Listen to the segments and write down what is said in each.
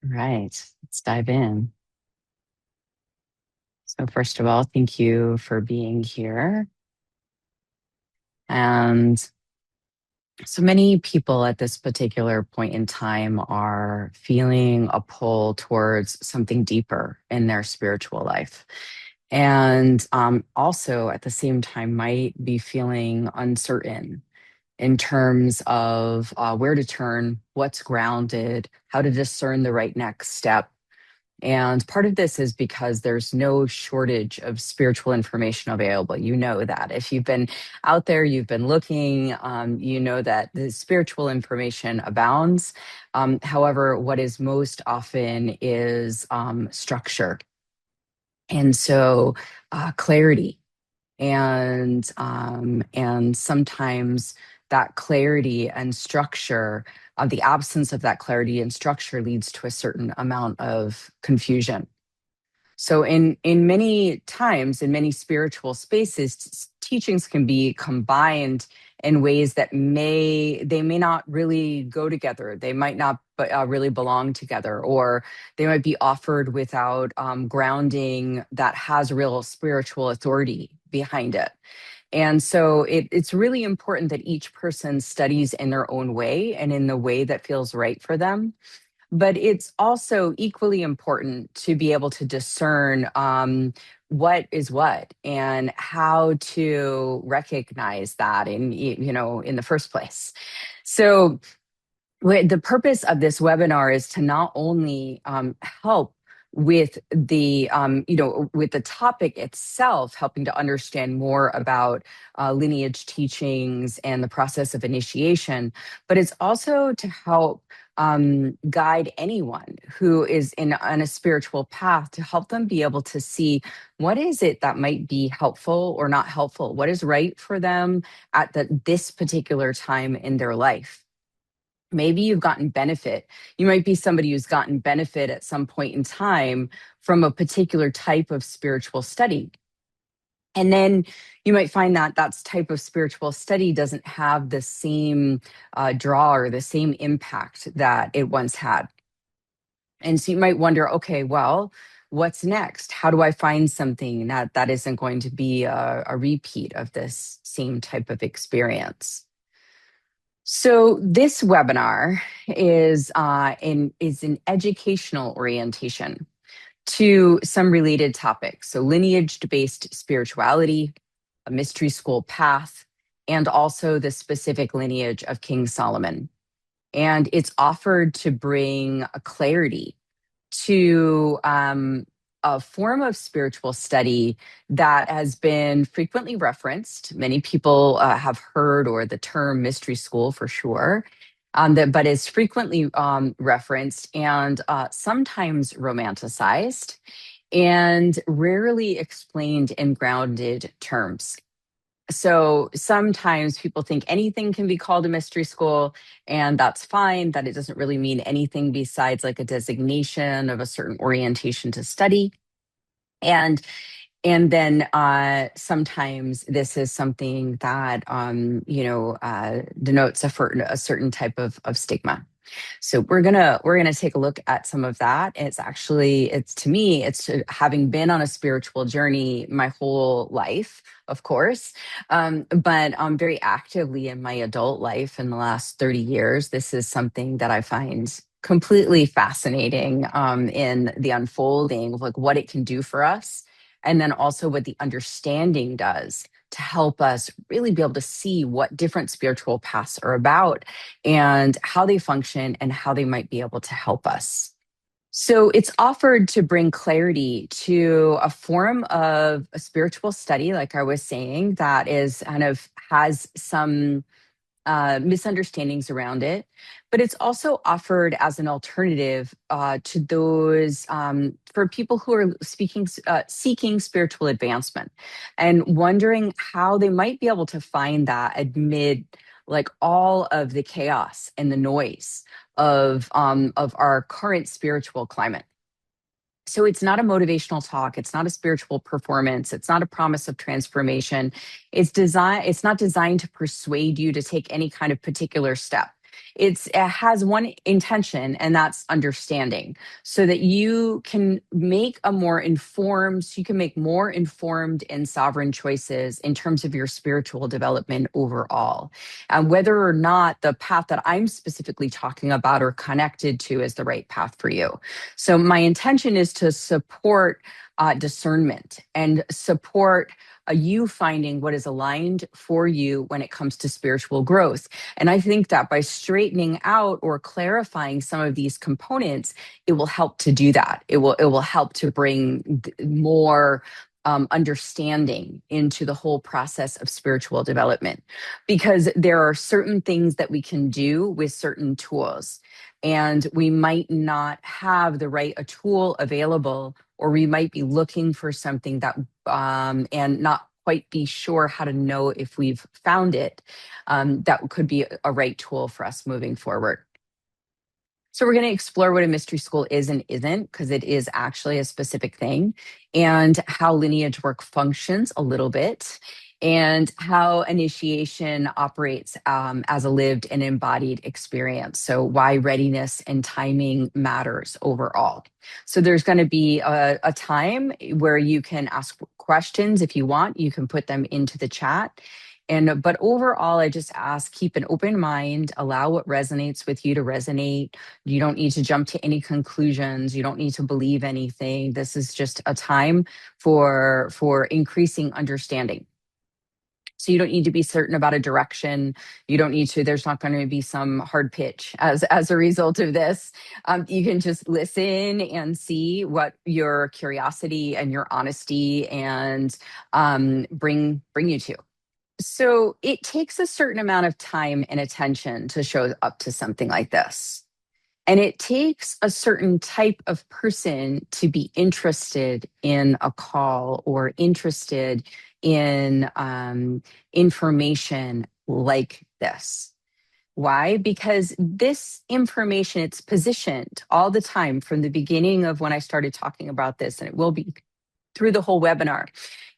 Right, let's dive in. So, first of all, thank you for being here. And so many people at this particular point in time are feeling a pull towards something deeper in their spiritual life. And also at the same time, might be feeling uncertain in terms of where to turn, what's grounded, how to discern the right next step. And part of this is because there's no shortage of spiritual information available. You know that. If you've been out there, you've been looking, you know that the spiritual information abounds. However, what is most often is structure. And so clarity and sometimes that clarity and structure, the absence of that clarity and structure leads to a certain amount of confusion. So in many times, in many spiritual spaces, teachings can be combined in ways that may not really go together. They might not really belong together, or they might be offered without grounding that has real spiritual authority behind it. And so it's really important that each person studies in their own way and in the way that feels right for them. But it's also equally important to be able to discern what is what and how to recognize that in the first place. So the purpose of this webinar is to not only help with with the topic itself, helping to understand more about lineage teachings and the process of initiation, but it's also to help guide anyone who is on a spiritual path, to help them be able to see what is it that might be helpful or not helpful, what is right for them at this particular time in their life. Maybe you've gotten benefit. You might be somebody who's gotten benefit at some point in time from a particular type of spiritual study. And then you might find that that type of spiritual study doesn't have the same draw or the same impact that it once had. And so you might wonder, okay, well, what's next? How do I find something that isn't going to be a repeat of this same type of experience? So this webinar is an educational orientation to some related topics. So lineage-based spirituality, a mystery school path, and also the specific lineage of King Solomon. And it's offered to bring a clarity to a form of spiritual study that has been frequently referenced. Many people have heard or the term mystery school for sure, but is frequently referenced and sometimes romanticized and rarely explained in grounded terms. So sometimes people think anything can be called a mystery school, and that's fine, that it doesn't really mean anything besides like a designation of a certain orientation to study. And and then sometimes this is something that denotes a certain type of stigma. So we're gonna take a look at some of that. It's to me, having been on a spiritual journey my whole life, of course, but very actively in my adult life in the last 30 years. This is something that I find completely fascinating in the unfolding of like what it can do for us, and then also what the understanding does to help us really be able to see what different spiritual paths are about and how they function and how they might be able to help us. So it's offered to bring clarity to a form of a spiritual study, like I was saying, that is kind of has some misunderstandings around it, but it's also offered as an alternative to those for people who are seeking spiritual advancement and wondering how they might be able to find that amid like all of the chaos and the noise of our current spiritual climate. So it's not a motivational talk. It's not a spiritual performance. It's not a promise of transformation. It's not designed to persuade you to take any kind of particular step. It has one intention, and that's understanding, so that you can make more informed and sovereign choices in terms of your spiritual development overall. And whether or not the path that I'm specifically talking about or connected to is the right path for you. So my intention is to support discernment and support you finding what is aligned for you when it comes to spiritual growth. And I think that by straightening out or clarifying some of these components, it will help to do that. It will help to bring more understanding into the whole process of spiritual development, because there are certain things that we can do with certain tools, and we might not have the right a tool available, or we might be looking for something that and not quite be sure how to know if we've found it. That could be a right tool for us moving forward. So we're going to explore what a mystery school is and isn't, because it is actually a specific thing, and how lineage work functions a little bit, and how initiation operates as a lived and embodied experience. So why readiness and timing matters overall. So there's going to be a time where you can ask questions if you want. You can put them into the chat. But overall, I just ask, keep an open mind, allow what resonates with you to resonate. You don't need to jump to any conclusions. You don't need to believe anything. This is just a time for increasing understanding. So you don't need to be certain about a direction. You don't need to, there's not going to be some hard pitch as a result of this. You can just listen and see what your curiosity and your honesty and bring you to. So it takes a certain amount of time and attention to show up to something like this. And it takes a certain type of person to be interested in a call or interested in information like this. Why? Because this information, it's positioned all the time from the beginning of when I started talking about this, and it will be through the whole webinar.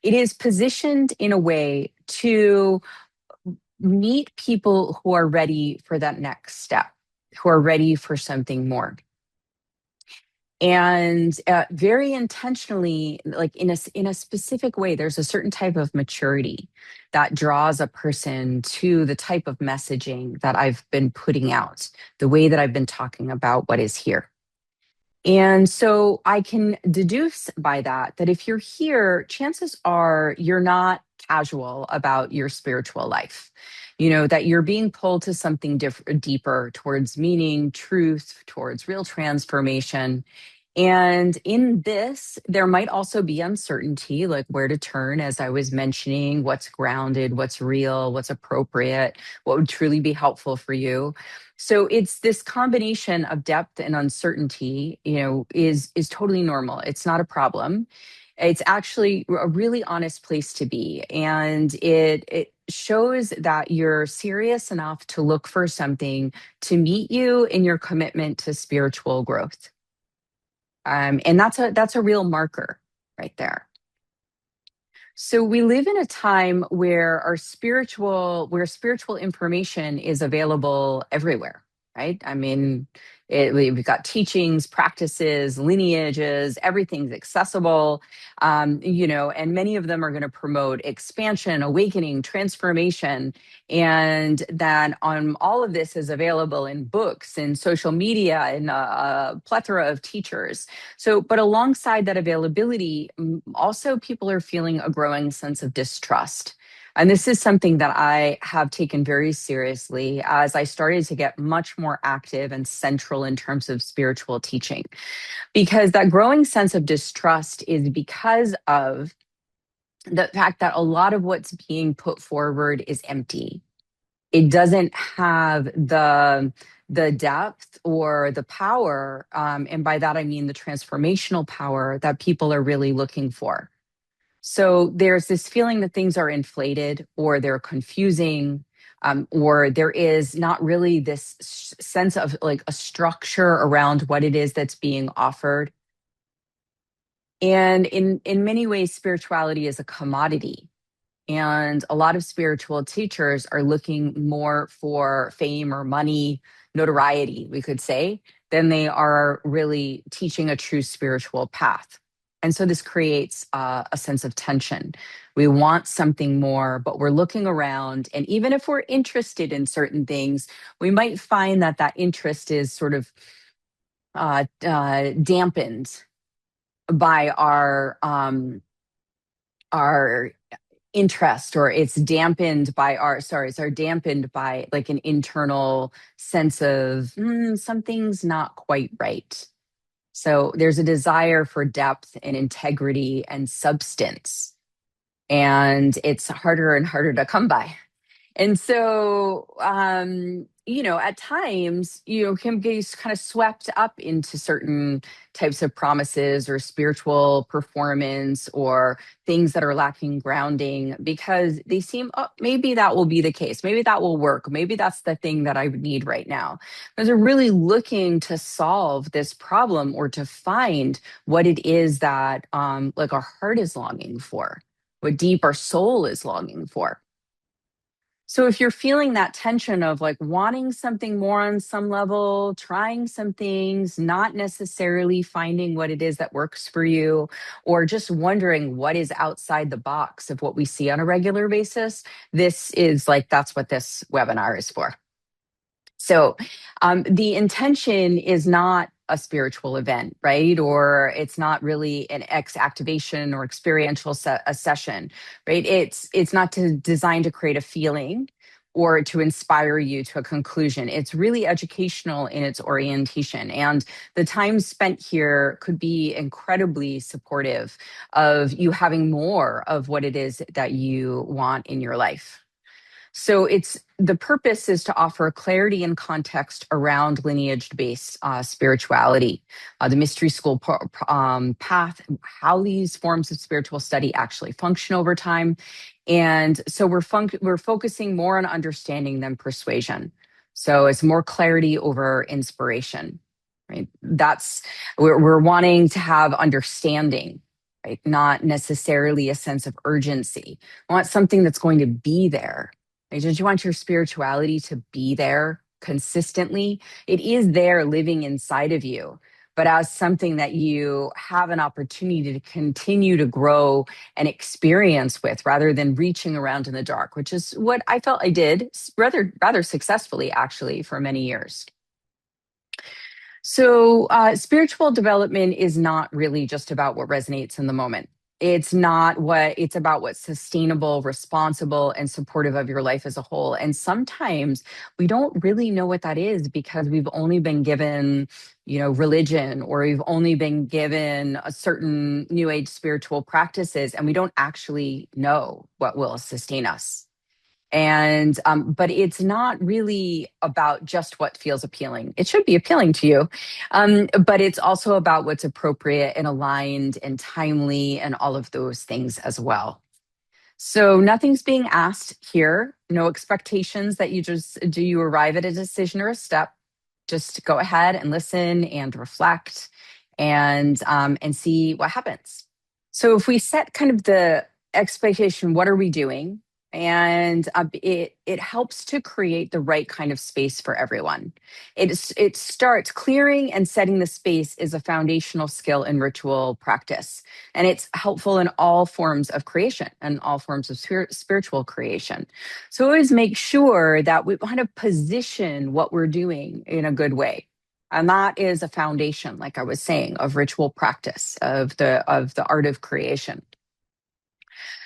It is positioned in a way to meet people who are ready for that next step, who are ready for something more. And very intentionally, like in a specific way, there's a certain type of maturity that draws a person to the type of messaging that I've been putting out, the way that I've been talking about what is here. And so I can deduce by that if you're here, chances are you're not casual about your spiritual life. You know, that you're being pulled to something deeper, towards meaning, truth, towards real transformation. And in this, there might also be uncertainty, like where to turn, as I was mentioning, what's grounded, what's real, what's appropriate, what would truly be helpful for you. So it's this combination of depth and uncertainty, is totally normal. It's not a problem. It's actually a really honest place to be. And it shows that you're serious enough to look for something to meet you in your commitment to spiritual growth. And that's a real marker right there. So we live in a time where spiritual information is available everywhere, right? I mean, we've got teachings, practices, lineages, everything's accessible, and many of them are going to promote expansion, awakening, transformation. And then all of this is available in books and social media and a plethora of teachers. So, but alongside that availability, also people are feeling a growing sense of distrust. And this is something that I have taken very seriously as I started to get much more active and central in terms of spiritual teaching. Because that growing sense of distrust is because of the fact that a lot of what's being put forward is empty. It doesn't have the depth or the power, and by that I mean the transformational power that people are really looking for. So there's this feeling that things are inflated, or they're confusing, or there is not really this sense of like a structure around what it is that's being offered. And in many ways, spirituality is a commodity. And a lot of spiritual teachers are looking more for fame or money, notoriety, we could say, than they are really teaching a true spiritual path. And so this creates a sense of tension. We want something more, but we're looking around. And even if we're interested in certain things, we might find that that interest is sort of dampened by our interest, or it's dampened by dampened by like an internal sense of something's not quite right. So there's a desire for depth and integrity and substance, and it's harder and harder to come by. And so, at times, can get kind of swept up into certain types of promises or spiritual performance or things that are lacking grounding because they seem, oh, maybe that will be the case. Maybe that will work. Maybe that's the thing that I would need right now. Because they're really looking to solve this problem or to find what it is that, like, our heart is longing for, what deep our soul is longing for. So if you're feeling that tension of like wanting something more on some level, trying some things, not necessarily finding what it is that works for you, or just wondering what is outside the box of what we see on a regular basis, this is like, that's what this webinar is for. So the intention is not a spiritual event, right? Or it's not really an X activation or experiential a session, right? It's not designed to create a feeling or to inspire you to a conclusion. It's really educational in its orientation. And the time spent here could be incredibly supportive of you having more of what it is that you want in your life. So it's the purpose is to offer clarity and context around lineage-based spirituality, the mystery school path, how these forms of spiritual study actually function over time, and so we're focusing more on understanding than persuasion. So it's more clarity over inspiration, right? That's we're wanting to have understanding, right? Not necessarily a sense of urgency. I want something that's going to be there. Right? Don't you want your spirituality to be there consistently? It is there living inside of you, but as something that you have an opportunity to continue to grow and experience with rather than reaching around in the dark, which is what I felt I did rather successfully actually for many years. So, spiritual development is not really just about what resonates in the moment. It's about what's sustainable, responsible, and supportive of your life as a whole. And sometimes we don't really know what that is because we've only been given, religion, or we've only been given a certain new age spiritual practices, and we don't actually know what will sustain us. And but it's not really about just what feels appealing. It should be appealing to you, but it's also about what's appropriate and aligned and timely and all of those things as well. So nothing's being asked here, no expectations that you arrive at a decision or a step. Just go ahead and listen and reflect and see what happens. So if we set kind of the expectation, what are we doing? And it helps to create the right kind of space for everyone. It starts clearing and setting the space is a foundational skill in ritual practice, and it's helpful in all forms of creation and all forms of spiritual creation. So always make sure that we kind of position what we're doing in a good way. And that is a foundation, like I was saying, of ritual practice, of the art of creation.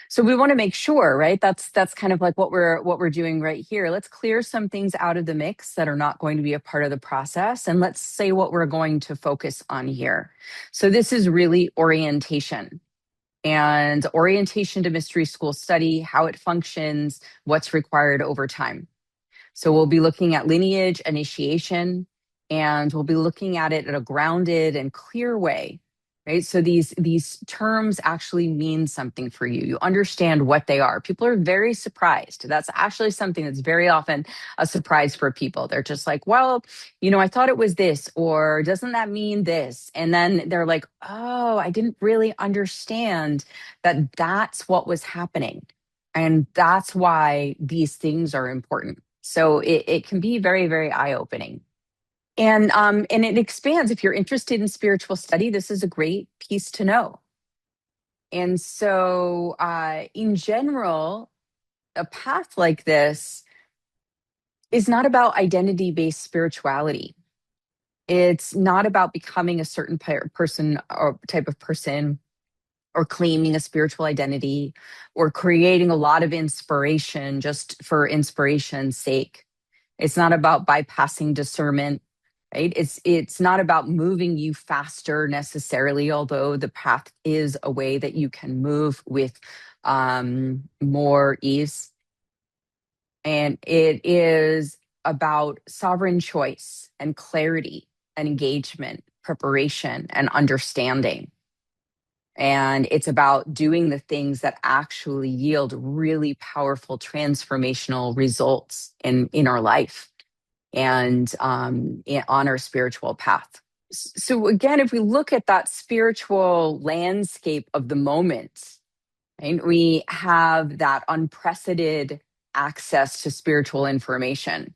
So we want to make sure, right? That's kind of like what we're doing right here. Let's clear some things out of the mix that are not going to be a part of the process, and let's say what we're going to focus on here. So this is really orientation. And orientation to mystery school study, how it functions, what's required over time. So we'll be looking at lineage initiation, and we'll be looking at it in a grounded and clear way, right? So these terms actually mean something for you. You understand what they are. People are very surprised. That's actually something that's very often a surprise for people. They're just like, well, I thought it was this, or doesn't that mean this? And then they're like, oh, I didn't really understand that that's what was happening. And that's why these things are important. So it can be very, very eye-opening. And it expands. If you're interested in spiritual study, this is a great piece to know. And so, in general, a path like this is not about identity based spirituality. It's not about becoming a certain person or type of person or claiming a spiritual identity or creating a lot of inspiration just for inspiration's sake. It's not about bypassing discernment, right? It's not about moving you faster necessarily, although the path is a way that you can move with more ease. And it is about sovereign choice and clarity and engagement, preparation and understanding. And it's about doing the things that actually yield really powerful transformational results in our life and on our spiritual path. So again, if we look at that spiritual landscape of the moment, right, we have that unprecedented access to spiritual information,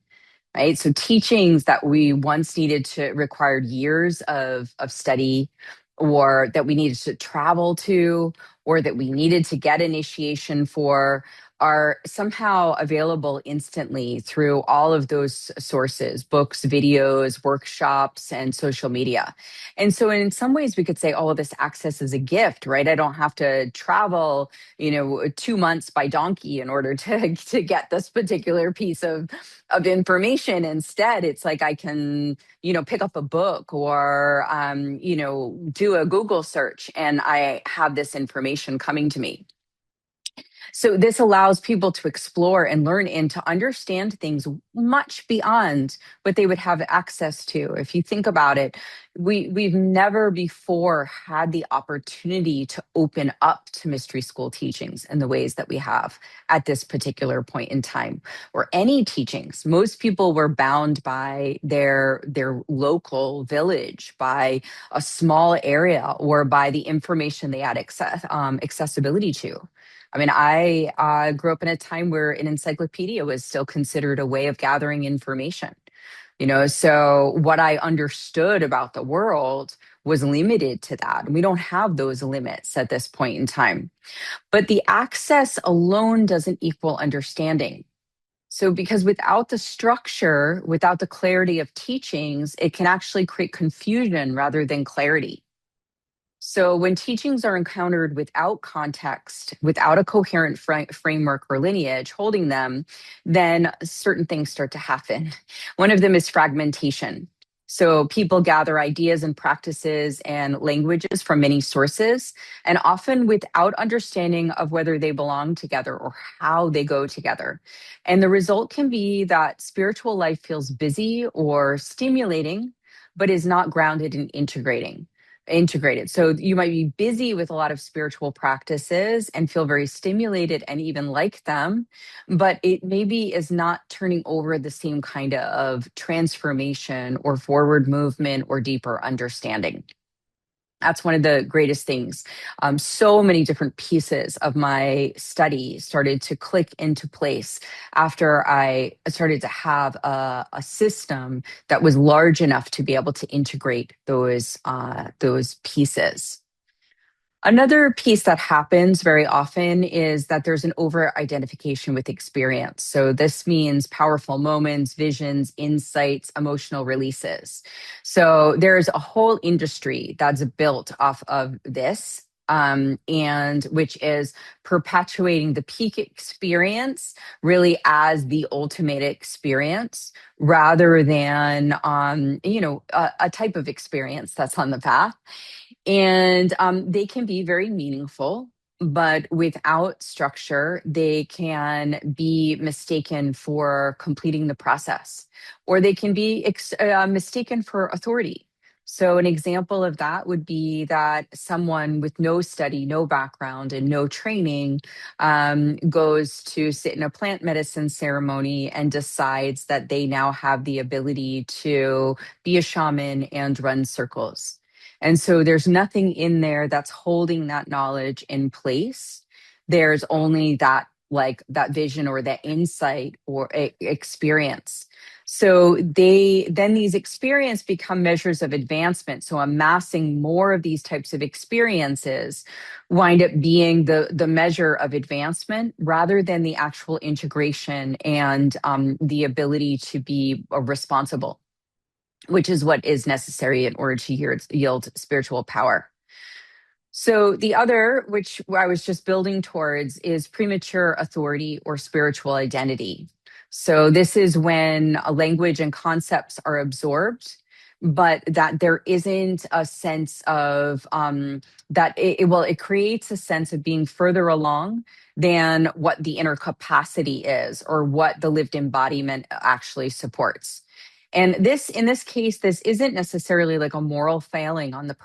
right? So teachings that we once needed to required years of study, or that we needed to travel to, or that we needed to get initiation for, are somehow available instantly through all of those sources: books, videos, workshops, and social media. And so in some ways we could say all of this access is a gift, right? I don't have to travel 2 months by donkey in order to get this particular piece of information. Instead, it's like I can, pick up a book or, do a Google search and I have this information coming to me. So this allows people to explore and learn and to understand things much beyond what they would have access to. If you think about it, we've never before had the opportunity to open up to mystery school teachings in the ways that we have at this particular point in time, or any teachings. Most people were bound by their local village, by a small area, or by the information they had accessibility to. I mean, I grew up in a time where an encyclopedia was still considered a way of gathering information. So what I understood about the world was limited to that. And we don't have those limits at this point in time. But the access alone doesn't equal understanding. So, because without the structure, without the clarity of teachings, it can actually create confusion rather than clarity. So, when teachings are encountered without context, without a coherent framework or lineage holding them, then certain things start to happen. One of them is fragmentation. So, people gather ideas and practices and languages from many sources, and often without understanding of whether they belong together or how they go together. And the result can be that spiritual life feels busy or stimulating, but is not grounded in integrated. So you might be busy with a lot of spiritual practices and feel very stimulated and even like them, but it maybe is not turning over the same kind of transformation or forward movement or deeper understanding. That's one of the greatest things. So many different pieces of my study started to click into place after I started to have a system that was large enough to be able to integrate those pieces. Another piece that happens very often is that there's an over identification with experience. So, this means powerful moments, visions, insights, emotional releases. So, there's a whole industry that's built off of this. And which is perpetuating the peak experience really as the ultimate experience rather than a type of experience that's on the path. And they can be very meaningful, but without structure, they can be mistaken for completing the process, or they can be mistaken for authority. So, an example of that would be that someone with no study, no background, and no training goes to sit in a plant medicine ceremony and decides that they now have the ability to be a shaman and run circles. And so there's nothing in there that's holding that knowledge in place. There's only that like that vision or that insight or experience. So these experience become measures of advancement. So amassing more of these types of experiences wind up being the measure of advancement rather than the actual integration and the ability to be responsible, which is what is necessary in order to yield spiritual power. So the other, which I was just building towards, is premature authority or spiritual identity. So this is when a language and concepts are absorbed, but that there isn't a sense of it creates a sense of being further along than what the inner capacity is or what the lived embodiment actually supports. And this, in this case, this isn't necessarily like a moral failing on the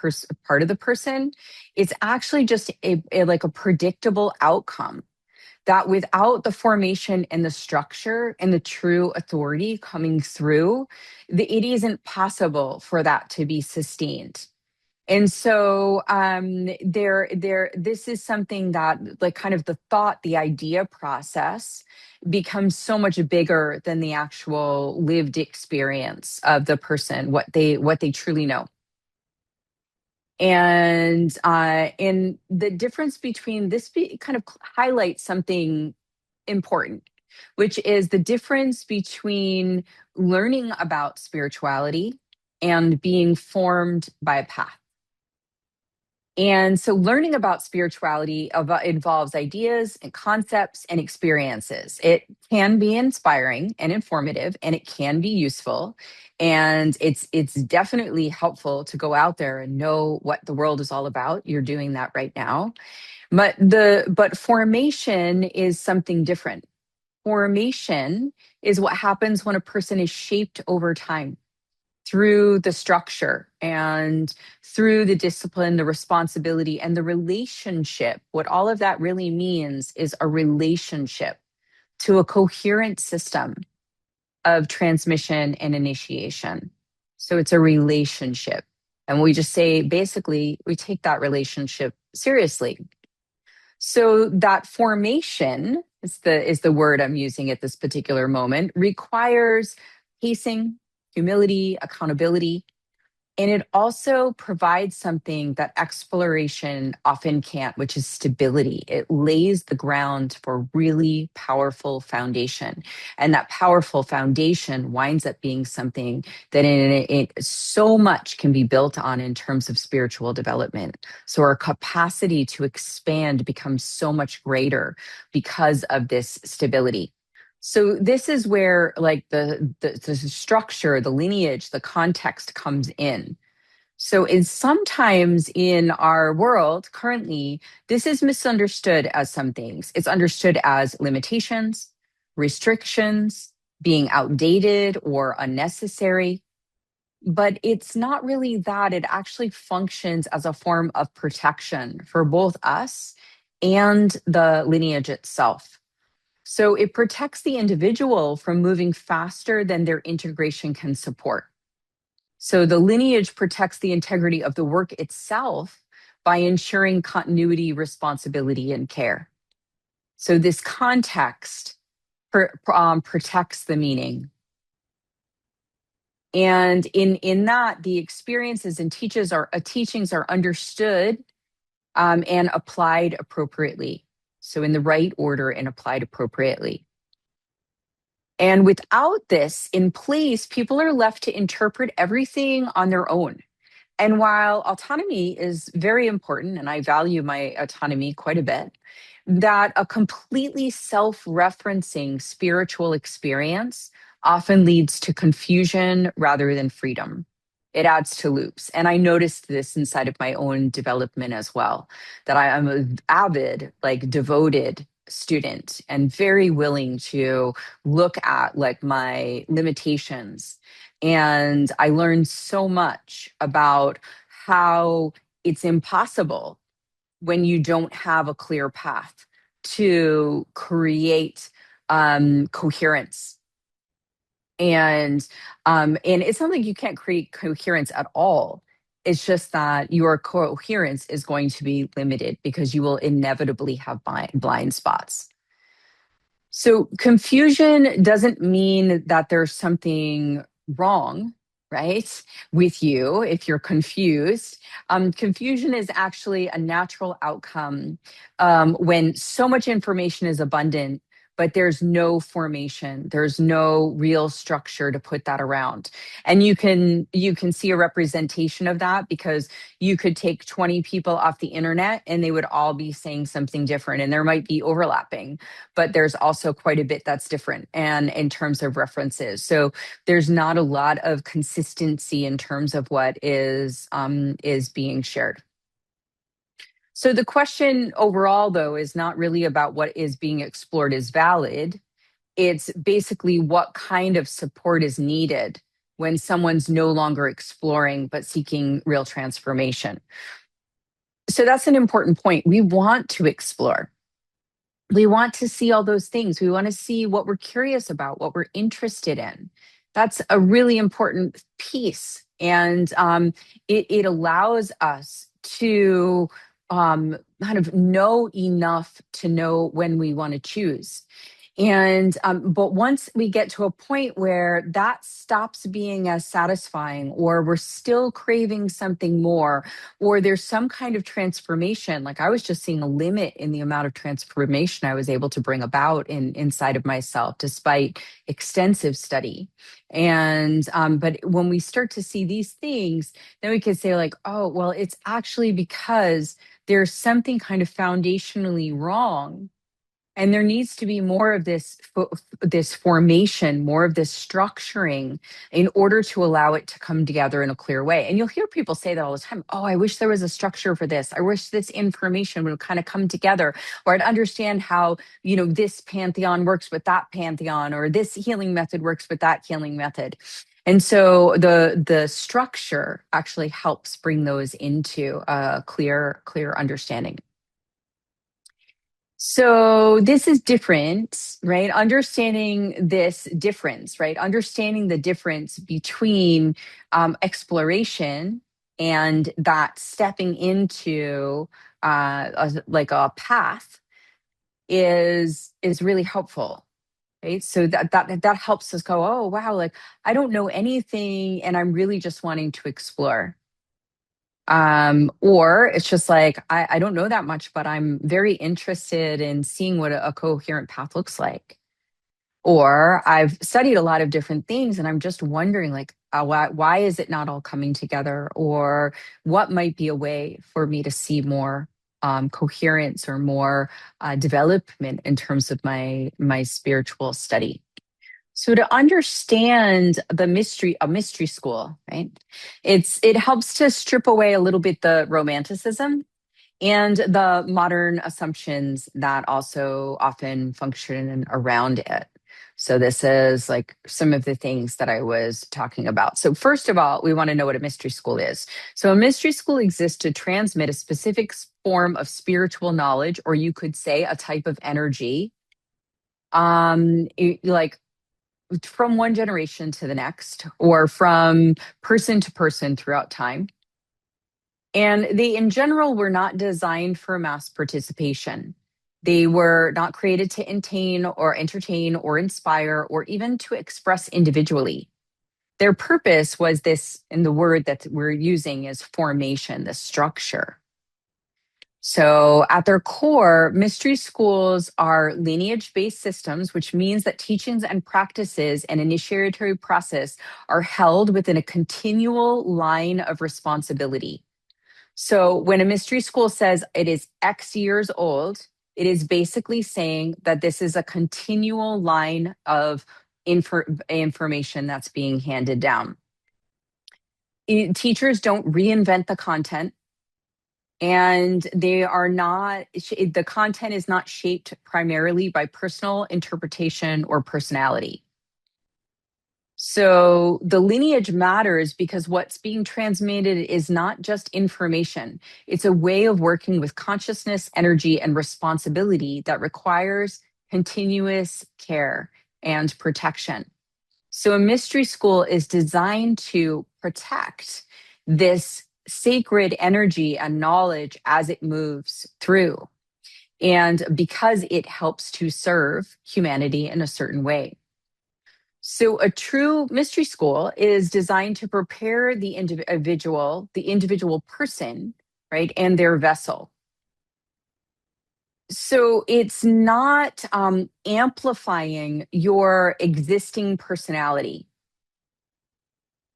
part of the person. It's actually just like a predictable outcome that without the formation and the structure and the true authority coming through, it isn't possible for that to be sustained. And so this is something that like kind of the thought, the idea process becomes so much bigger than the actual lived experience of the person, what they truly know. And in the difference between kind of highlights something important, which is the difference between learning about spirituality and being formed by a path. And so learning about spirituality involves ideas and concepts and experiences. It can be inspiring and informative, and it can be useful. And it's definitely helpful to go out there and know what the world is all about. You're doing that right now. But formation is something different. Formation is what happens when a person is shaped over time through the structure and through the discipline, the responsibility, and the relationship. What all of that really means is a relationship to a coherent system of transmission and initiation. So it's a relationship. And we just say, basically, we take that relationship seriously. So that formation is the word I'm using at this particular moment, requires pacing, humility, accountability, and it also provides something that exploration often can't, which is stability. It lays the ground for really powerful foundation. And that powerful foundation winds up being something that so much can be built on in terms of spiritual development. So our capacity to expand becomes so much greater because of this stability. So this is where like the structure, the lineage, the context comes in. So is sometimes in our world currently, this is misunderstood as some things. It's understood as limitations, restrictions, being outdated or unnecessary. But it's not really that. It actually functions as a form of protection for both us and the lineage itself. So it protects the individual from moving faster than their integration can support. So the lineage protects the integrity of the work itself by ensuring continuity, responsibility, and care. So this context protects the meaning. And in that, the experiences and teachings are understood and applied appropriately. So in the right order and applied appropriately. And without this in place, people are left to interpret everything on their own. And while autonomy is very important, and I value my autonomy quite a bit, that a completely self referencing spiritual experience often leads to confusion rather than freedom. It adds to loops. And I noticed this inside of my own development as well, that I am an avid, like devoted student and very willing to look at like my limitations. And I learned so much about how it's impossible when you don't have a clear path to create coherence. And it's not like you can't create coherence at all. It's just that your coherence is going to be limited because you will inevitably have blind spots. So confusion doesn't mean that there's something wrong, right, with you if you're confused. Confusion is actually a natural outcome when so much information is abundant, but there's no formation, there's no real structure to put that around. And you can see a representation of that because you could take 20 people off the internet and they would all be saying something different, and there might be overlapping, but there's also quite a bit that's different and in terms of references. So there's not a lot of consistency in terms of what is being shared. So the question overall, though, is not really about what is being explored is valid. It's basically what kind of support is needed when someone's no longer exploring but seeking real transformation. So that's an important point. We want to explore. We want to see all those things. We want to see what we're curious about, what we're interested in. That's a really important piece. And it allows us to kind of know enough to know when we want to choose. And but once we get to a point where that stops being as satisfying, or we're still craving something more, or there's some kind of transformation, like I was just seeing a limit in the amount of transformation I was able to bring about inside of myself despite extensive study. And but when we start to see these things, then we can say like, oh well, it's actually because there's something kind of foundationally wrong, and there needs to be more of this formation, more of this structuring in order to allow it to come together in a clear way. And you'll hear people say that all the time. Oh, I wish there was a structure for this. I wish this information would kind of come together, or I'd understand how, this pantheon works with that pantheon, or this healing method works with that healing method. And so the structure actually helps bring those into a clear understanding. So this is different, right? Understanding this difference, right? Understanding the difference between exploration and that stepping into like a path is really helpful, right? So that helps us go, oh wow, like I don't know anything, and I'm really just wanting to explore. Or it's just like, I don't know that much, but I'm very interested in seeing what a coherent path looks like. Or I've studied a lot of different things and I'm just wondering, like, why is it not all coming together? Or what might be a way for me to see more coherence or more development in terms of my spiritual study. So to understand a mystery school, right? It helps to strip away a little bit the romanticism and the modern assumptions that also often function around it. So this is like some of the things that I was talking about. So first of all, we want to know what a mystery school is. So a mystery school exists to transmit a specific form of spiritual knowledge, or you could say a type of energy, like from one generation to the next, or from person to person throughout time. And they, in general, were not designed for mass participation. They were not created to entertain or inspire or even to express individually. Their purpose was this, and the word that we're using is formation, the structure. So, at their core, mystery schools are lineage based systems, which means that teachings and practices and initiatory process are held within a continual line of responsibility. So, when a mystery school says it is X years old, it is basically saying that this is a continual line of information that's being handed down. Teachers don't reinvent the content, and the content is not shaped primarily by personal interpretation or personality. So the lineage matters because what's being transmitted is not just information. It's a way of working with consciousness, energy, and responsibility that requires continuous care and protection. So a mystery school is designed to protect this sacred energy and knowledge as it moves through. and because it helps to serve humanity in a certain way. So a true mystery school is designed to prepare the individual person, right, and their vessel. So it's not amplifying your existing personality.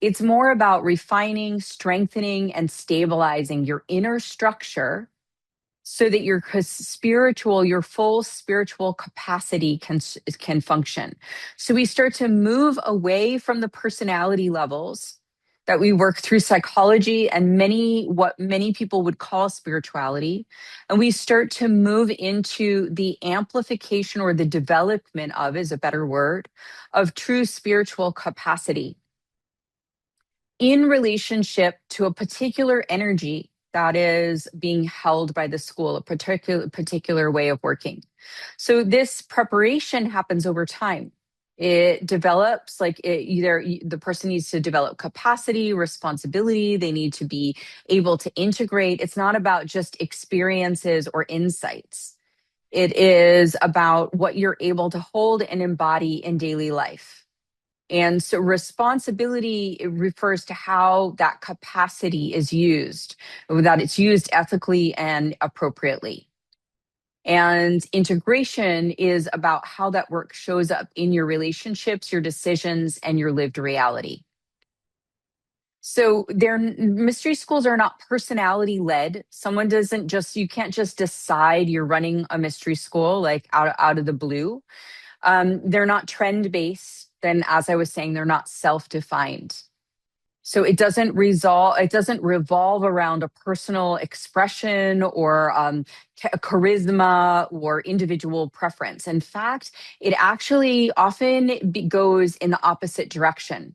It's more about refining, strengthening, and stabilizing your inner structure so that your full spiritual capacity can function. So we start to move away from the personality levels that we work through psychology and what many people would call spirituality, and we start to move into the amplification or the development of, is a better word, of true spiritual capacity in relationship to a particular energy that is being held by the school, a particular way of working. So this preparation happens over time. It develops either the person needs to develop capacity, responsibility, they need to be able to integrate. It's not about just experiences or insights. It is about what you're able to hold and embody in daily life. And so responsibility refers to how that capacity is used, that it's used ethically and appropriately. And integration is about how that work shows up in your relationships, your decisions, and your lived reality. So mystery schools are not personality led. You can't just decide you're running a mystery school like out of the blue. They're not trend based. Then, as I was saying, they're not self defined. So it doesn't revolve around a personal expression or charisma or individual preference. In fact, it actually often goes in the opposite direction.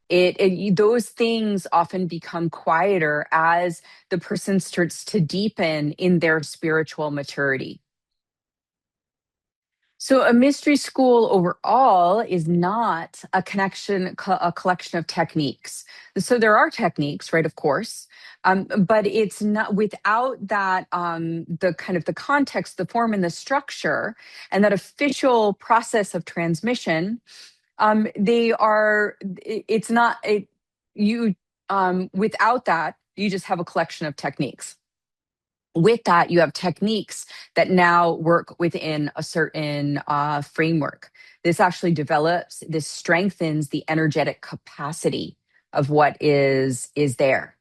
Those things often become quieter as the person starts to deepen in their spiritual maturity. So a mystery school overall is not a collection of techniques. So there are techniques, right? Of course, but it's not without that the kind of the context, the form, and the structure, and that official process of transmission. They are. It's not you. Without that, you just have a collection of techniques. With that, you have techniques that now work within a certain framework. This strengthens the energetic capacity of what is there.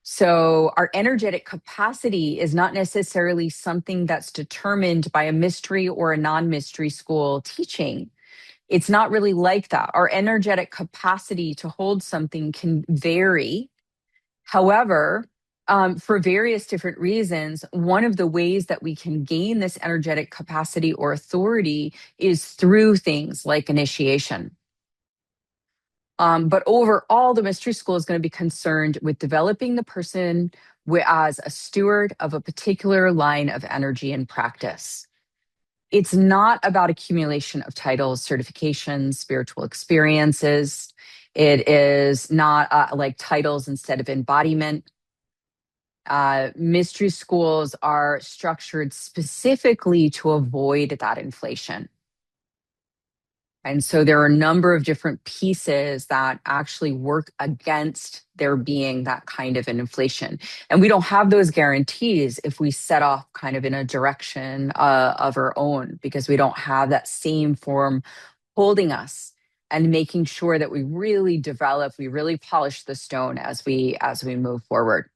So our energetic capacity is not necessarily something that's determined by a mystery or a non-mystery school teaching. It's not really like that. Our energetic capacity to hold something can vary. However, for various different reasons, one of the ways that we can gain this energetic capacity or authority is through things like initiation. But overall, the mystery school is going to be concerned with developing the person as a steward of a particular line of energy and practice. It's not about accumulation of titles, certifications, spiritual experiences. It is not like titles instead of embodiment. Mystery schools are structured specifically to avoid that inflation. And so there are a number of different pieces that actually work against there being that kind of an inflation. And we don't have those guarantees if we set off kind of in a direction of our own, because we don't have that same form holding us and making sure that we really polish the stone as we move forward.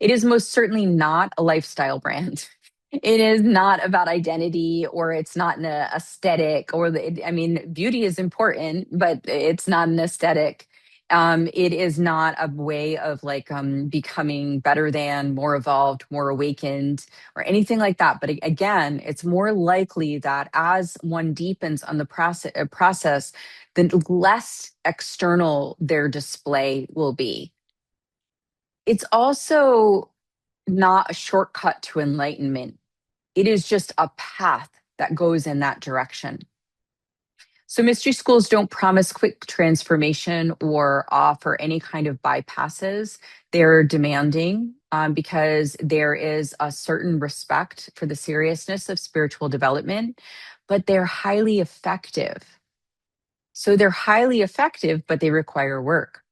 It is most certainly not a lifestyle brand. It is not about identity, or it's not an aesthetic, beauty is important, but it's not an aesthetic. It is not a way of becoming better than, more evolved, more awakened, or anything like that. But again, it's more likely that as one deepens on the process, the less external their display will be. It's also not a shortcut to enlightenment. It is just a path that goes in that direction. So mystery schools don't promise quick transformation or offer any kind of bypasses. They're demanding. because there is a certain respect for the seriousness of spiritual development, but they're highly effective. So they're highly effective, but they require work.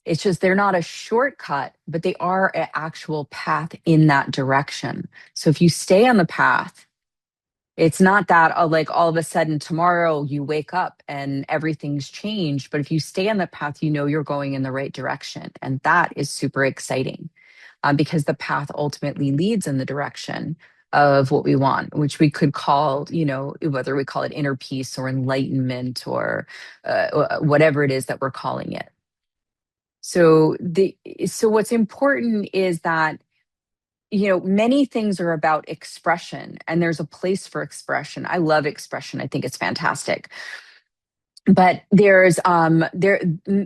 It's just they're not a shortcut, but they are an actual path in that direction. So if you stay on the path, it's not that like all of a sudden tomorrow you wake up and everything's changed. But if you stay on the path, you know you're going in the right direction. And that is super exciting because the path ultimately leads in the direction of what we want, which we could call, whether we call it inner peace or enlightenment or whatever it is that we're calling it. So what's important is that many things are about expression, and there's a place for expression. I love expression. I think it's fantastic. But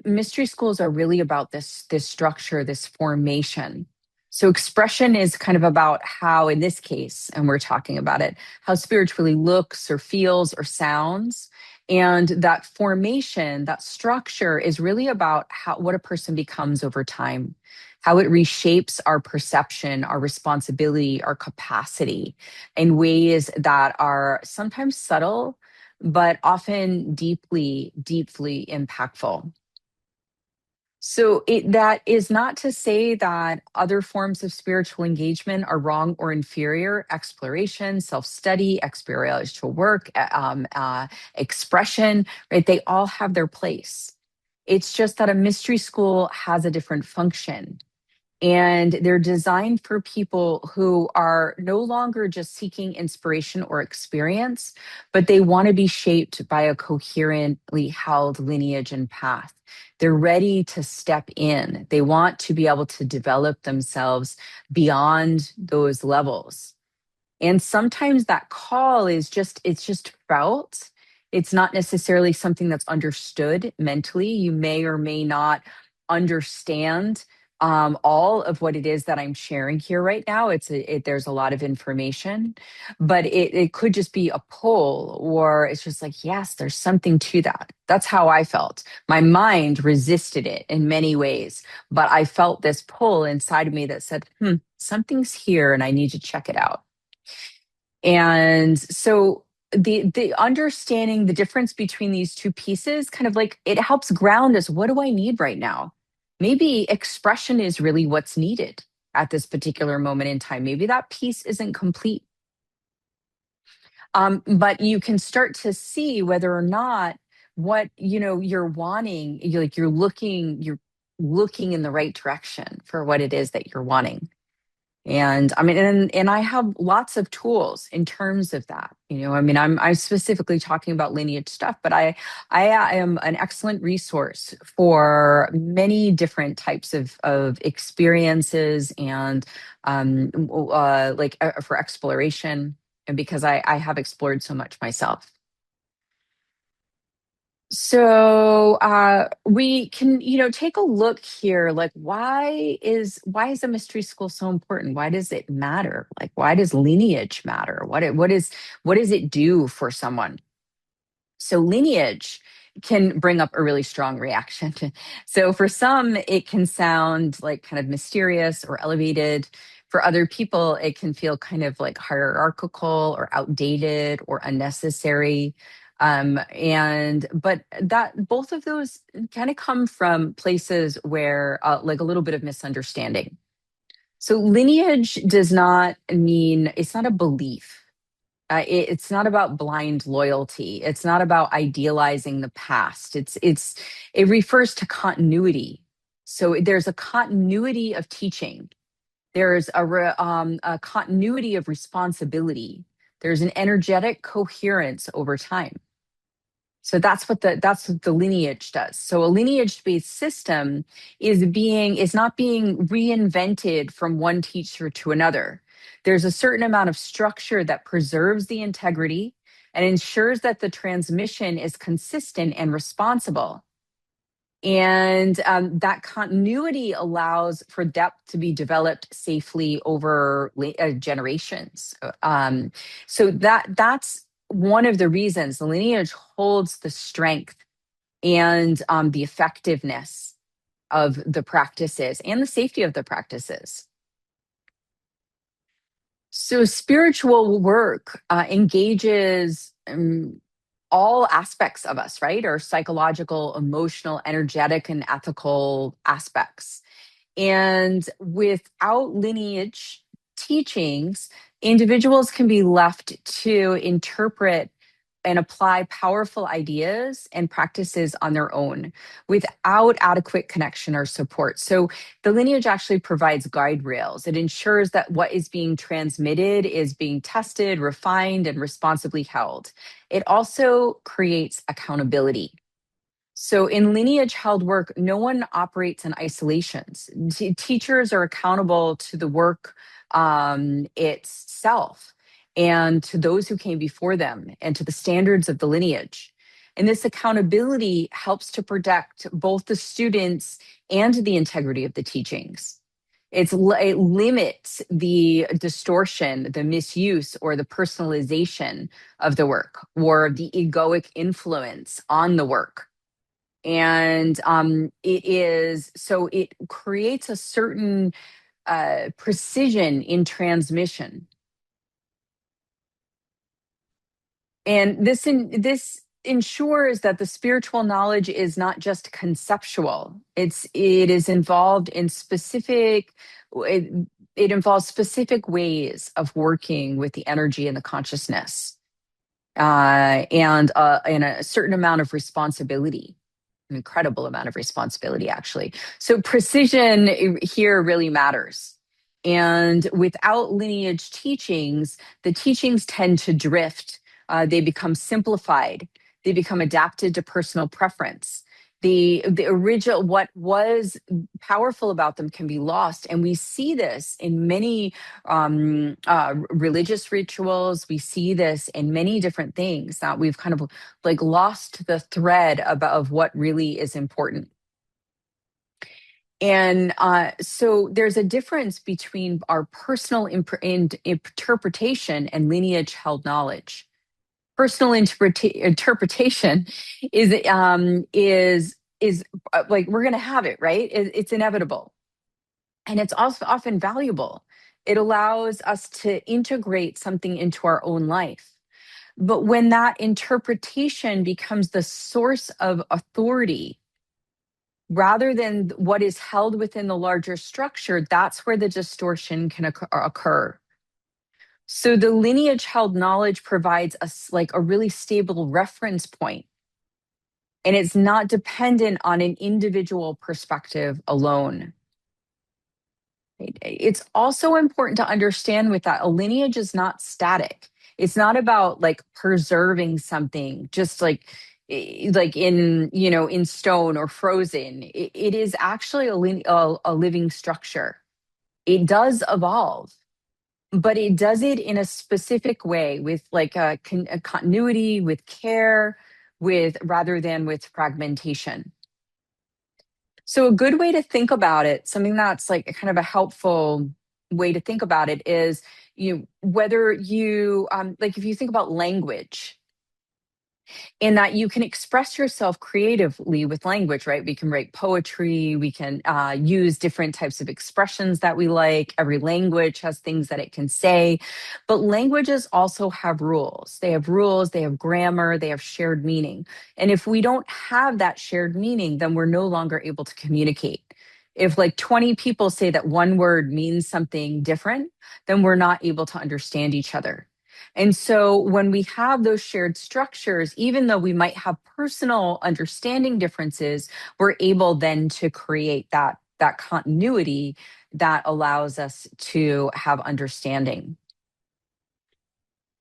mystery schools are really about this structure, this formation. So expression is kind of about how, in this case, and we're talking about it, how spiritually looks or feels or sounds. And that formation, that structure is really about what a person becomes over time, how it reshapes our perception, our responsibility, our capacity in ways that are sometimes subtle but often deeply, deeply impactful. So that is not to say that other forms of spiritual engagement are wrong or inferior. Exploration, self-study, experiential work, expression, right? They all have their place. It's just that a mystery school has a different function. And they're designed for people who are no longer just seeking inspiration or experience, but they want to be shaped by a coherently held lineage and path. They're ready to step in. They want to be able to develop themselves beyond those levels. And sometimes that call it's just felt. It's not necessarily something that's understood mentally. You may or may not understand all of what it is that I'm sharing here right now. There's a lot of information, but it could just be a pull, or it's just like, yes, there's something to that. That's how I felt. My mind resisted it in many ways, but I felt this pull inside of me that said, something's here and I need to check it out. And so the understanding the difference between these two pieces kind of like it helps ground us. What do I need right now? Maybe expression is really what's needed at this particular moment in time. Maybe that piece isn't complete. But you can start to see whether or not what you're wanting, you're looking in the right direction for what it is that you're wanting. And I mean, and I have lots of tools in terms of that. I mean, I'm specifically talking about lineage stuff, but I am an excellent resource for many different types of experiences and for exploration, and because I have explored so much myself. So we can, take a look here. Like, why is a mystery school so important? Why does it matter? Like, why does lineage matter? What does it do for someone? So lineage can bring up a really strong reaction. So for some, it can sound like kind of mysterious or elevated. For other people, it can feel kind of like hierarchical or outdated or unnecessary. But that both of those kind of come from places where like a little bit of misunderstanding. So lineage does not mean it's not a belief. It's not about blind loyalty. It's not about idealizing the past. It refers to continuity. So there's a continuity of teaching. There's a continuity of responsibility. There's an energetic coherence over time. So that's what the lineage does. So a lineage-based system is not being reinvented from one teacher to another. There's a certain amount of structure that preserves the integrity and ensures that the transmission is consistent and responsible. And that continuity allows for depth to be developed safely over generations. So that's one of the reasons the lineage holds the strength and the effectiveness of the practices and the safety of the practices. So, spiritual work engages all aspects of us, right? Our psychological, emotional, energetic, and ethical aspects. And without lineage teachings, individuals can be left to interpret and apply powerful ideas and practices on their own without adequate connection or support. So the lineage actually provides guide rails. It ensures that what is being transmitted is being tested, refined, and responsibly held. It also creates accountability. So in lineage held work, no one operates in isolations. Teachers are accountable to the work itself and to those who came before them and to the standards of the lineage. And this accountability helps to protect both the students and the integrity of the teachings. It limits the distortion, the misuse, or the personalization of the work, or the egoic influence on the work. And it creates a certain precision in transmission. And this ensures that the spiritual knowledge is not just conceptual. It is involved in it, it involves specific ways of working with the energy and the consciousness, and a certain amount of responsibility, an incredible amount of responsibility, actually. So precision here really matters. And without lineage teachings, the teachings tend to drift. They become simplified. They become adapted to personal preference. The original, what was powerful about them, can be lost, and we see this in many religious rituals. We see this in many different things that we've kind of like lost the thread of what really is important. And so there's a difference between our personal interpretation and lineage held knowledge. Personal interpretation is like, we're going to have it, right? It's inevitable, and it's also often valuable. It allows us to integrate something into our own life. But when that interpretation becomes the source of authority rather than what is held within the larger structure, that's where the distortion can occur. So the lineage held knowledge provides us like a really stable reference point, and it's not dependent on an individual perspective alone. It's also important to understand with that a lineage is not static. It's not about like preserving something just like in, in stone or frozen. It is actually a living structure. It does evolve, but it does it in a specific way with like a continuity, with care, with rather than with fragmentation. So a good way to think about it, something that's like a kind of a helpful way to think about it, is whether you like if you think about language, in that you can express yourself creatively with language, right? We can write poetry, we can use different types of expressions that we like. Every language has things that it can say, but languages also have rules. They have grammar, they have shared meaning. And if we don't have that shared meaning, then we're no longer able to communicate. If like 20 people say that one word means something different, then we're not able to understand each other. And so when we have those shared structures, even though we might have personal understanding differences, we're able then to create that continuity that allows us to have understanding.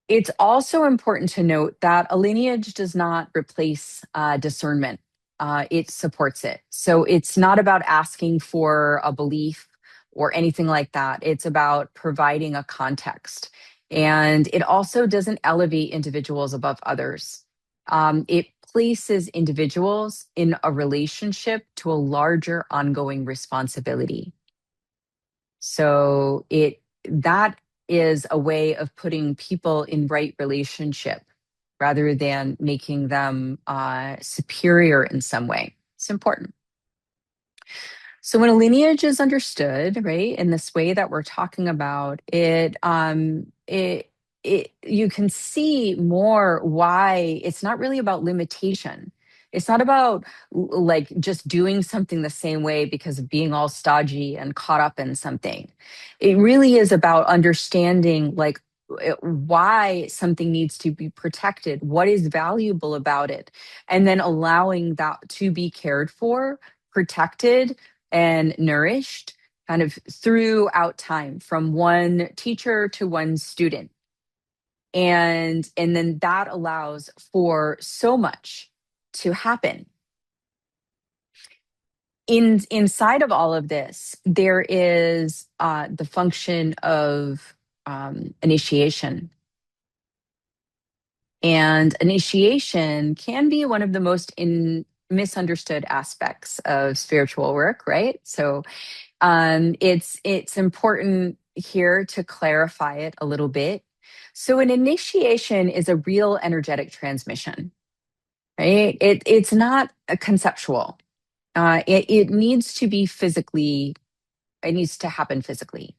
It's also important to note that a lineage does not replace discernment. It supports it. So it's not about asking for a belief or anything like that. It's about providing a context. And it also doesn't elevate individuals above others. It places individuals in a relationship to a larger ongoing responsibility. So that is a way of putting people in right relationship rather than making them superior in some way. It's important. So when a lineage is understood, right, in this way that we're talking about, you can see more why it's not really about limitation. It's not about like just doing something the same way because of being all stodgy and caught up in something. It really is about understanding like why something needs to be protected, what is valuable about it, and then allowing that to be cared for, protected, and nourished kind of throughout time from one teacher to one student. And then that allows for so much to happen. Inside of all of this, there is the function of initiation. And initiation can be one of the most misunderstood aspects of spiritual work, right? So it's important here to clarify it a little bit. So an initiation is a real energetic transmission, right? It's not a conceptual. It needs to be physically. It needs to happen physically.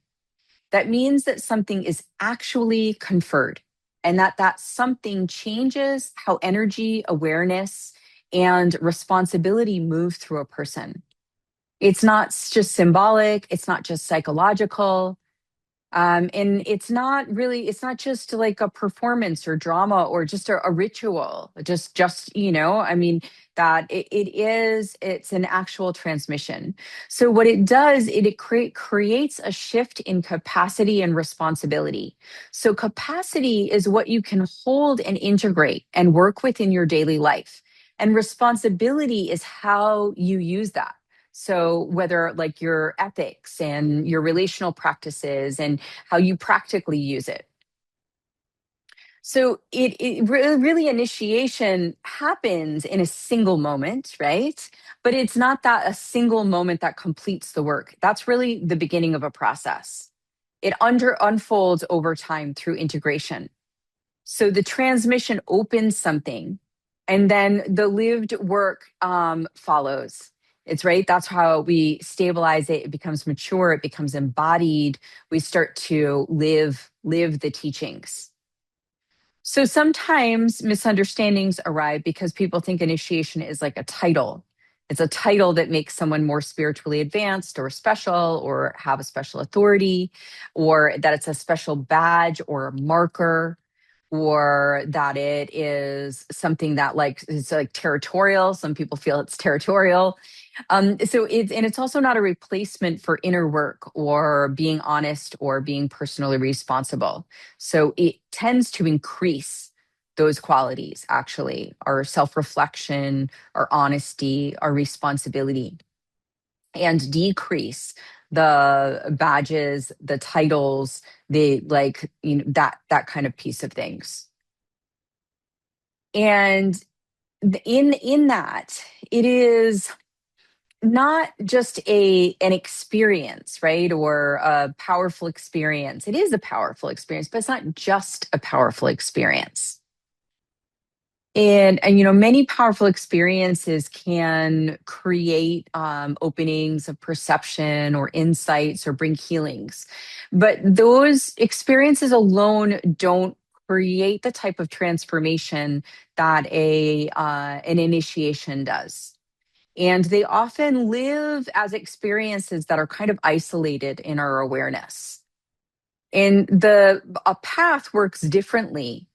That means that something is actually conferred, and that something changes how energy, awareness, and responsibility move through a person. It's not just symbolic, it's not just psychological. And it's not just like a performance or drama or just a ritual, I mean, it's an actual transmission. So what it does, creates a shift in capacity and responsibility. So capacity is what you can hold and integrate and work with in your daily life. And responsibility is how you use that. So whether like your ethics and your relational practices and how you practically use it. So really initiation happens in a single moment, right? But it's not that a single moment that completes the work. That's really the beginning of a process. It unfolds over time through integration. So the transmission opens something, and then the lived work follows. It's right. That's how we stabilize it. It becomes mature. It becomes embodied. We start to live the teachings. So sometimes misunderstandings arise because people think initiation is like a title. It's a title that makes someone more spiritually advanced or special or have a special authority, or that it's a special badge or a marker, or that it is something that like is like territorial. Some people feel it's territorial. It's also not a replacement for inner work or being honest or being personally responsible. So it tends to increase those qualities, actually, our self-reflection, our honesty, our responsibility, and decrease the badges, the titles, the like, that kind of piece of things. And in that, it is not just an experience, right? Or a powerful experience. It is a powerful experience, but it's not just a powerful experience. And many powerful experiences can create openings of perception or insights or bring healings, but those experiences alone don't create the type of transformation that a an initiation does. And they often live as experiences that are kind of isolated in our awareness. And a path works differently.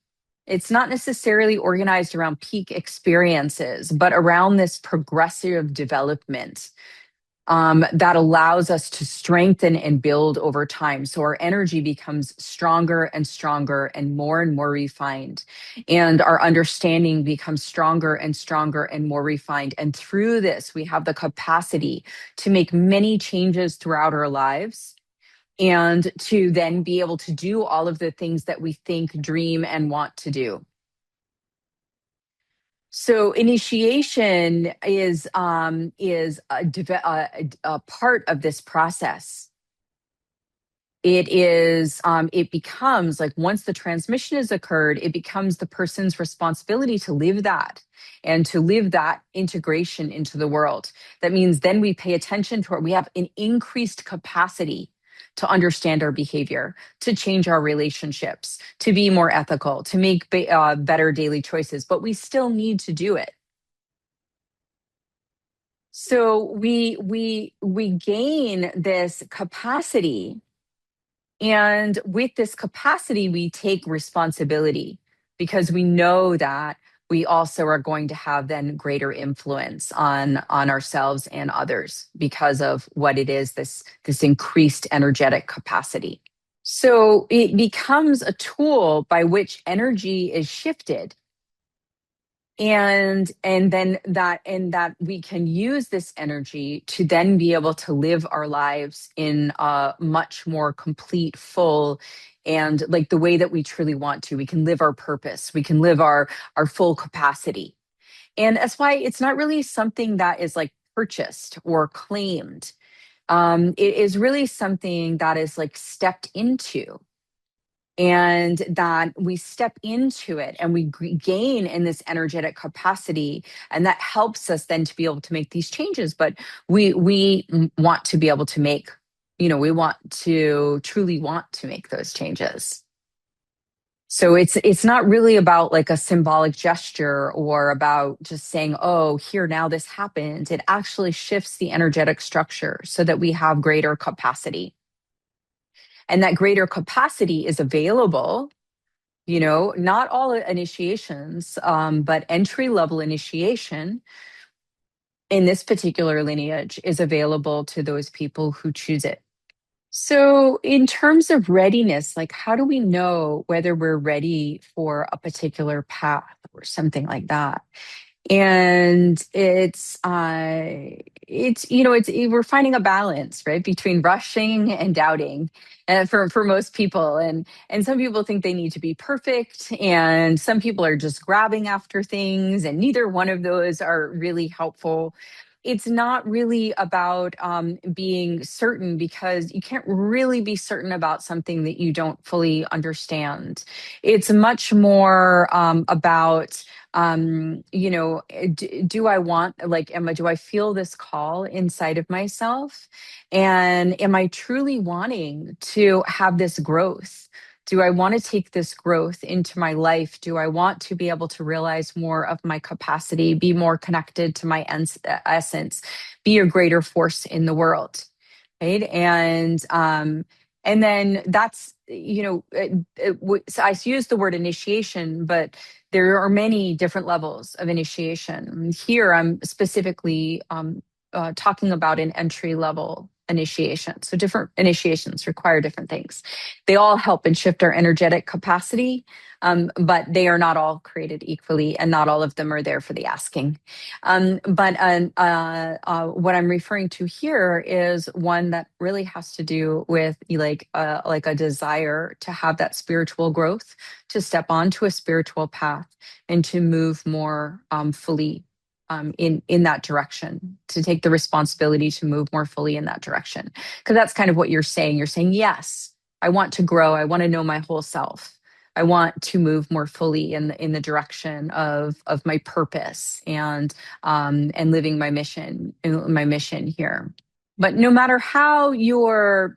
It's not necessarily organized around peak experiences, but around this progressive development that allows us to strengthen and build over time. So our energy becomes stronger and more refined. And our understanding becomes stronger and more refined. And through this, we have the capacity to make many changes throughout our lives and to then be able to do all of the things that we think, dream, and want to do. So initiation is a part of this process. it becomes like, once the transmission has occurred, it becomes the person's responsibility to live that and to live that integration into the world. That means then we pay attention to it. We have an increased capacity to understand our behavior, to change our relationships, to be more ethical, to make better daily choices, but we still need to do it. So we gain this capacity, and with this capacity, we take responsibility, because we know that we also are going to have then greater influence on ourselves and others because of what it is, this increased energetic capacity. So it becomes a tool by which energy is shifted, and that we can use this energy to then be able to live our lives in a much more complete, full, and like the way that we truly want to. We can live our purpose, we can live our full capacity. And that's why it's not really something that is like purchased or claimed. It is really something that is like stepped into, and that we step into it and we gain in this energetic capacity, and that helps us then to be able to make these changes. But we want to be able to make, we want to truly want to make those changes. So it's not really about like a symbolic gesture or about just saying, oh, here, now this happens. It actually shifts the energetic structure so that we have greater capacity, and that greater capacity is available. Not all initiations, but entry level initiation in this particular lineage is available to those people who choose it. So, in terms of readiness, like, how do we know whether we're ready for a particular path or something like that? And it's we're finding a balance, right, between rushing and doubting, for most people. And some people think they need to be perfect, and some people are just grabbing after things, and neither one of those are really helpful. It's not really about being certain, because you can't really be certain about something that you don't fully understand. It's much more about, do I want, like, do I feel this call inside of myself? And am I truly wanting to have this growth? Do I want to take this growth into my life? Do I want to be able to realize more of my capacity, be more connected to my essence, be a greater force in the world? Right. And then that's, so I use the word initiation, but there are many different levels of initiation. Here, I'm specifically talking about an entry level initiation. So different initiations require different things. They all help and shift our energetic capacity, but they are not all created equally, and not all of them are there for the asking. But what I'm referring to here is one that really has to do with like a desire to have that spiritual growth, to step onto a spiritual path, and to move more fully in that direction, to take the responsibility to move more fully in that direction. Because that's kind of what you're saying. You're saying, yes, I want to grow. I want to know my whole self. I want to move more fully in the direction of my purpose, and living my mission here. But no matter how you're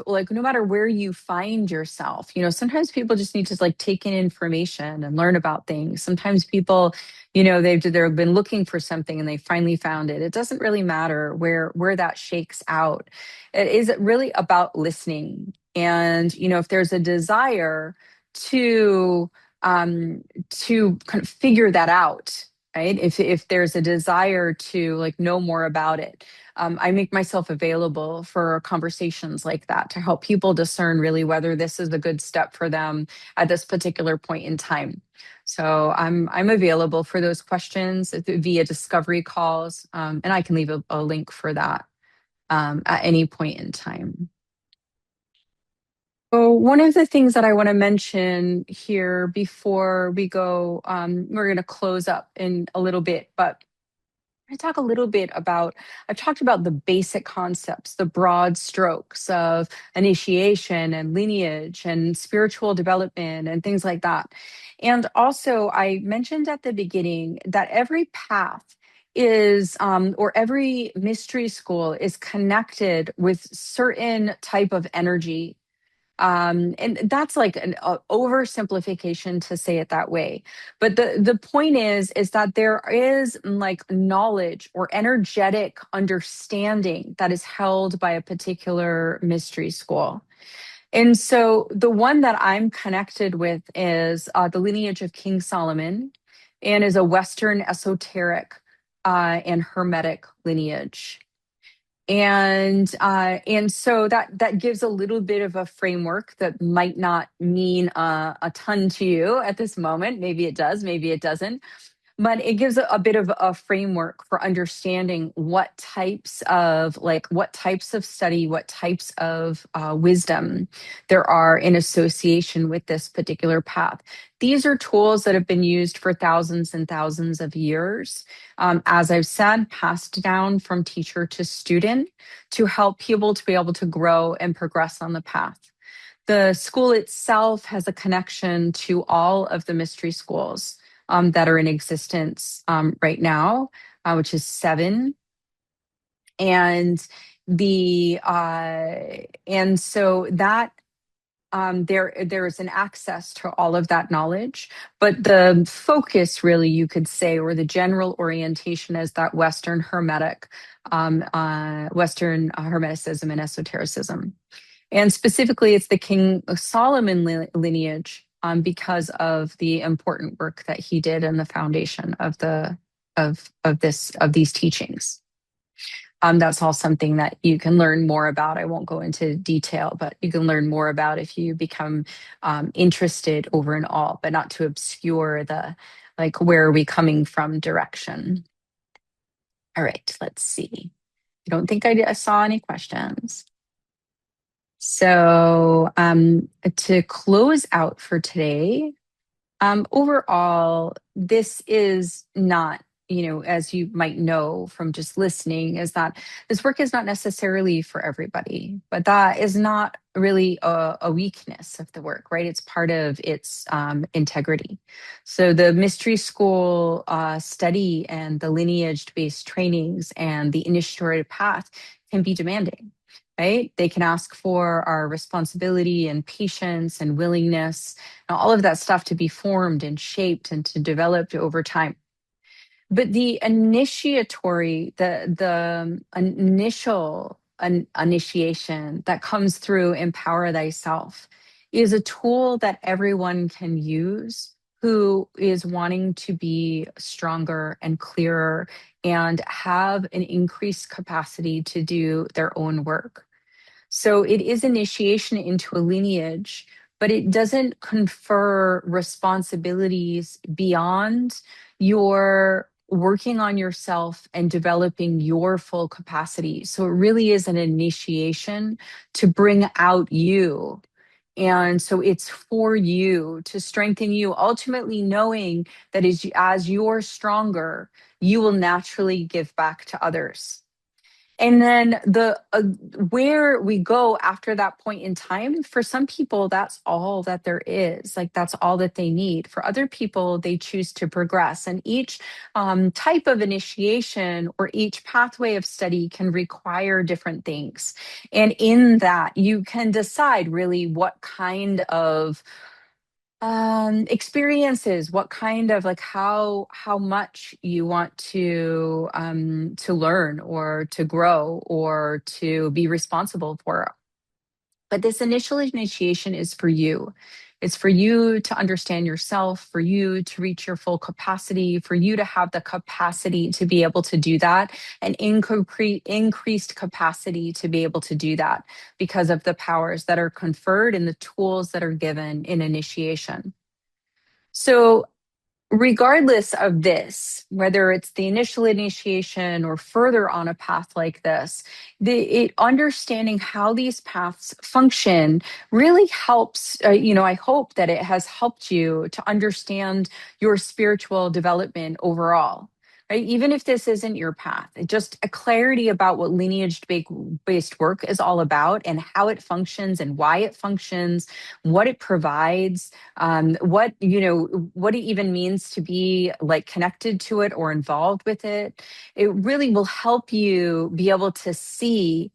like, no matter where you find yourself, sometimes people just need to like take in information and learn about things. Sometimes people, they've been looking for something and they finally found it. It doesn't really matter where that shakes out. It is really about listening. And if there's a desire to to kind of figure that out, right? If there's a desire to like know more about it, I make myself available for conversations like that, to help people discern really whether this is a good step for them at this particular point in time. So I'm available for those questions via discovery calls, and I can leave a link for that at any point in time. So one of the things that I want to mention here before we go, we're going to close up in a little bit, but I talk a little bit about, I've talked about the basic concepts, the broad strokes of initiation and lineage and spiritual development and things like that. And also, I mentioned at the beginning that every path is, or every mystery school is connected with certain type of energy, and that's like an oversimplification to say it that way. But the point is that there is like knowledge or energetic understanding that is held by a particular mystery school. And so the one that I'm connected with is the lineage of King Solomon, and is a Western esoteric and hermetic lineage. And so that gives a little bit of a framework that might not mean a ton to you at this moment. Maybe it does, maybe it doesn't, but it gives a bit of a framework for understanding what types of study, what types of wisdom there are in association with this particular path. These are tools that have been used for thousands and thousands of years, as I've said, passed down from teacher to student to help people to be able to grow and progress on the path. The school itself has a connection to all of the mystery schools that are in existence right now, which is 7. And so that there is an access to all of that knowledge, but the focus, really, you could say, or the general orientation, is that Western Hermeticism and esotericism. And specifically, it's the King Solomon lineage, because of the important work that he did in the foundation of these teachings. That's all something that you can learn more about. I won't go into detail, but you can learn more about if you become interested over in all, but not to obscure the like where are we coming from direction. All right, let's see. I don't think I saw any questions. So to close out for today, overall, this is not, as you might know from just listening, is that this work is not necessarily for everybody, but that is not really a weakness of the work, right? It's part of its integrity. So the mystery school study and the lineage-based trainings and the initiatory path can be demanding. Right? They can ask for our responsibility and patience and willingness, and all of that stuff to be formed and shaped and to develop over time. But the initiatory, the initial initiation that comes through Empower Thyself, is a tool that everyone can use who is wanting to be stronger and clearer and have an increased capacity to do their own work. So it is initiation into a lineage, but it doesn't confer responsibilities beyond your working on yourself and developing your full capacity. So it really is an initiation to bring out you. And so it's for you to strengthen you, ultimately knowing that as you're stronger, you will naturally give back to others. And then where we go after that point in time, for some people, that's all that there is. Like that's all that they need. For other people, they choose to progress. And each type of initiation or each pathway of study can require different things. And in that, you can decide really what kind of experiences, what kind of, like, how much you want to learn or to grow or to be responsible for. But this initial initiation is for you. It's for you to understand yourself, for you to reach your full capacity, for you to have the capacity to be able to do that, and increased capacity to be able to do that because of the powers that are conferred and the tools that are given in initiation. So regardless of this, whether it's the initial initiation or further on a path like this, understanding how these paths function really helps. I hope that it has helped you to understand your spiritual development overall. right? Even if this isn't your path, just a clarity about what lineage based work is all about and how it functions and why it functions, what it provides, what it even means to be like connected to it or involved with it. It really will help you be able to see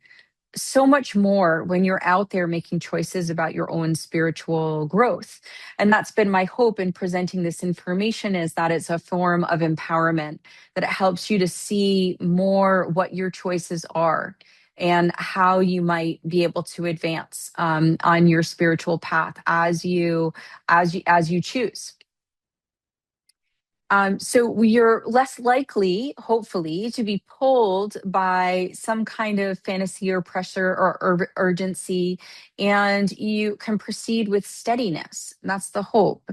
so much more when you're out there making choices about your own spiritual growth. And that's been my hope in presenting this information, is that it's a form of empowerment, that it helps you to see more what your choices are and how you might be able to advance on your spiritual path as you choose. So you're less likely, hopefully, to be pulled by some kind of fantasy or pressure or urgency, and you can proceed with steadiness. That's the hope,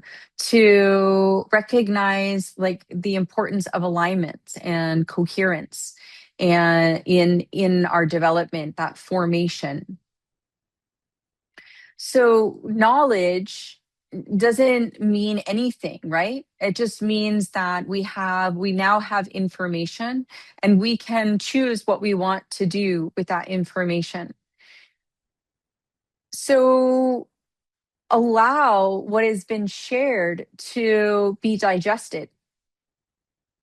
to recognize like the importance of alignment and coherence, and in our development, that formation. So knowledge doesn't mean anything, right? It just means that we now have information and we can choose what we want to do with that information. So allow what has been shared to be digested.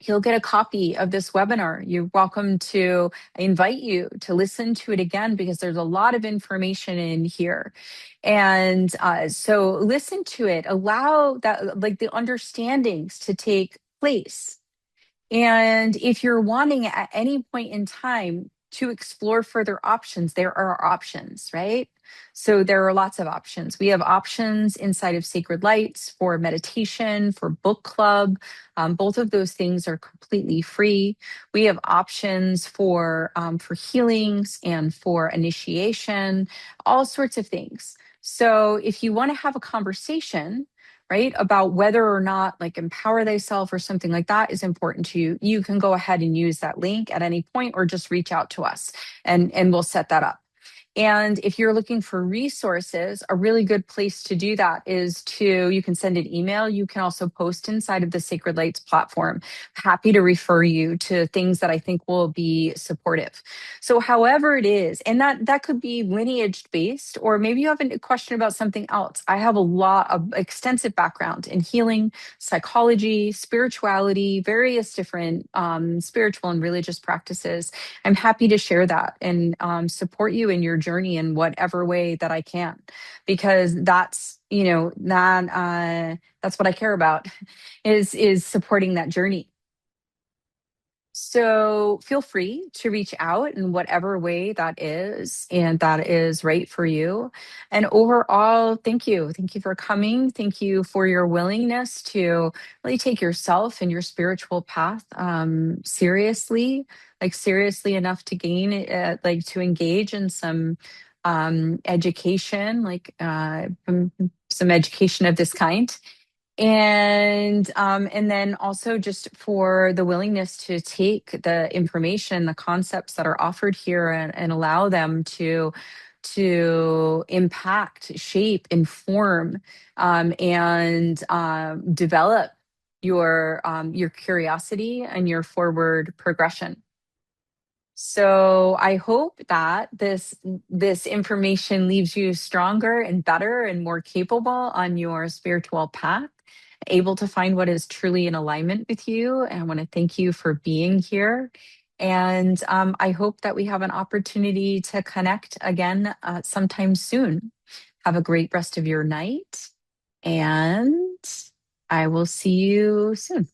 You'll get a copy of this webinar. You're welcome to, I invite you to listen to it again, because there's a lot of information in here. And so listen to it, allow that, like the understandings to take place. And if you're wanting at any point in time to explore further options, there are options, right? So there are lots of options. We have options inside of Sacred Lights for meditation, for book club. Both of those things are completely free. We have options for healings and for initiation, all sorts of things. So if you want to have a conversation, right, about whether or not like empower thyself or something like that is important to you, you can go ahead and use that link at any point, or just reach out to us and we'll set that up. And if you're looking for resources, a really good place to do that is you can send an email. You can also post inside of the Sacred Lights platform. Happy to refer you to things that I think will be supportive. So however it is, and that could be lineage based, or maybe you have a question about something else. I have a lot of extensive background in healing, psychology, spirituality, various different spiritual and religious practices. I'm happy to share that and support you in your journey in whatever way that I can, because that's what I care about, is supporting that journey. So feel free to reach out in whatever way that is, and that is right for you. And overall, thank you. Thank you for coming. Thank you for your willingness to really take yourself and your spiritual path seriously, like seriously enough to gain like to engage in some education, like some education of this kind. And then also just for the willingness to take the information, the concepts that are offered here, and allow them to impact, shape, inform, and develop your curiosity and your forward progression. So I hope that this information leaves you stronger and better and more capable on your spiritual path, able to find what is truly in alignment with you. And I want to thank you for being here. And I hope that we have an opportunity to connect again sometime soon. Have a great rest of your night, and I will see you soon.